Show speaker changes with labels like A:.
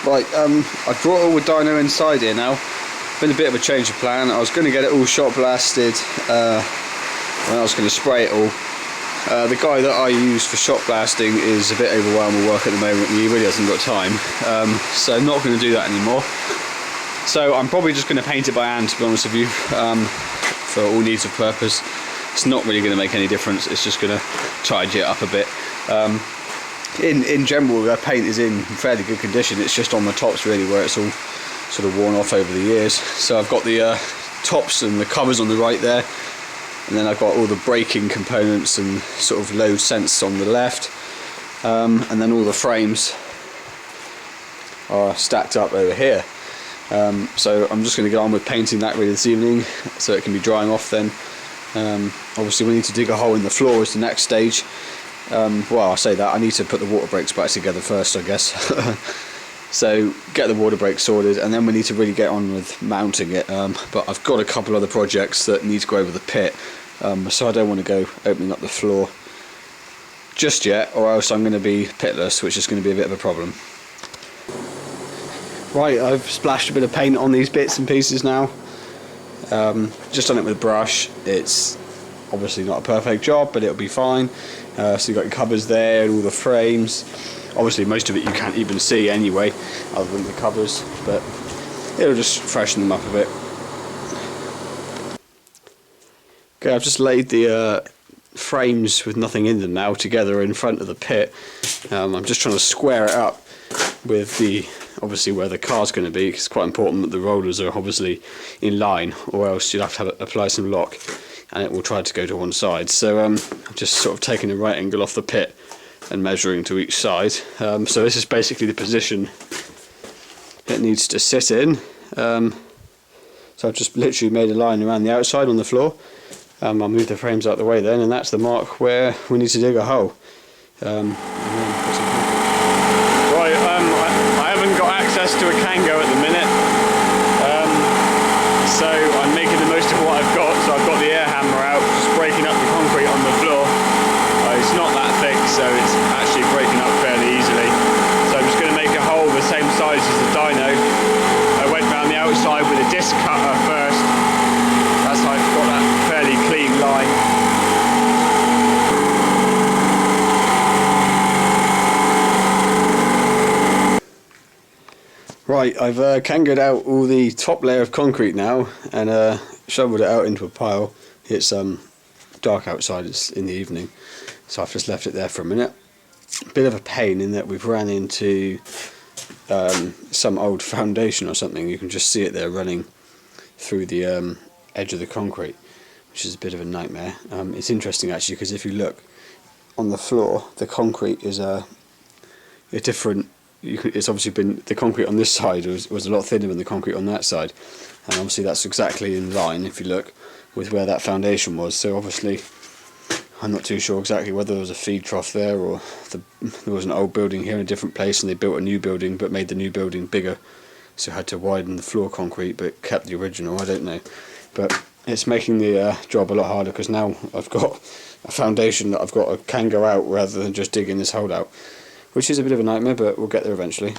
A: Right, I've brought all the dyno inside here now. Been a bit of a change of plan. I was going to get it all shot blasted when I was going to spray it all. The guy that I use for shot blasting is a bit overwhelmed with work at the moment and he really hasn't got time. So I'm not going to do that anymore. So I'm probably just going to paint it by hand, to be honest with you, for all needs of purpose. It's not really going to make any difference. It's just going to tidy it up a bit. In general, the paint is in fairly good condition. It's just on the tops really where it's all sort of worn off over the years. So I've got the tops and the covers on the right there, and then I've got all the braking components and sort of load sense on the left, and then all the frames are stacked up over here. So I'm just going to get on with painting that really this evening so it can be drying off then. Obviously we need to dig a hole in the floor as the next stage. Well, I say that, I need to put the water breaks back together first, I guess. So get the water breaks sorted and then we need to really get on with mounting it. But I've got a couple other projects that need to go over the pit, so I don't want to go opening up the floor just yet, or else I'm going to be pitless, which is going to be a bit of a problem. Right, I've splashed a bit of paint on these bits and pieces now. Just done it with a brush. It's obviously not a perfect job, but it'll be fine. So you've got your covers there and all the frames. Obviously most of it you can't even see anyway, other than the covers, but it'll just freshen them up a bit. Okay, I've just laid the frames with nothing in them now together in front of the pit. I'm just trying to square it up with the obviously where the car's going to be. It's quite important that the rollers are obviously in line, or else you'll have to apply some lock and it will try to go to one side. So I've just sort of taken a right angle off the pit and measuring to each side. So this is basically the position it needs to sit in. So I've just literally made a line around the outside on the floor. I'll move the frames out the way then, and that's the mark where we need to dig a hole. I haven't got access to a Kango at the minute, so I'm making the most of what I've got. So I've got the air hammer out, just breaking up the concrete on the floor. It's not that thick, so it's actually breaking up fairly easily. So I'm just going to make a hole the same size as the dyno. I went round the outside with a disc cutter first. That's how I've got that fairly clean line. Right, I've kangoed out all the top layer of concrete now and shoveled it out into a pile. It's dark outside, it's in the evening, so I've just left it there for a minute. Bit of a pain in that we've ran into some old foundation or something. You can just see it there running through the edge of the concrete, which is a bit of a nightmare. It's interesting actually, because if you look on the floor, the concrete is a different. It's obviously been, the concrete on this side was a lot thinner than the concrete on that side, and obviously that's exactly in line, if you look, with where that foundation was. So obviously I'm not too sure exactly whether there was a feed trough there, or there was an old building here in a different place and they built a new building but made the new building bigger, so had to widen the floor concrete but kept the original. I don't know, but it's making the job a lot harder, because now I've got a foundation that I've got to kango out rather than just digging this hole out, which is a bit of a nightmare, but we'll get there eventually.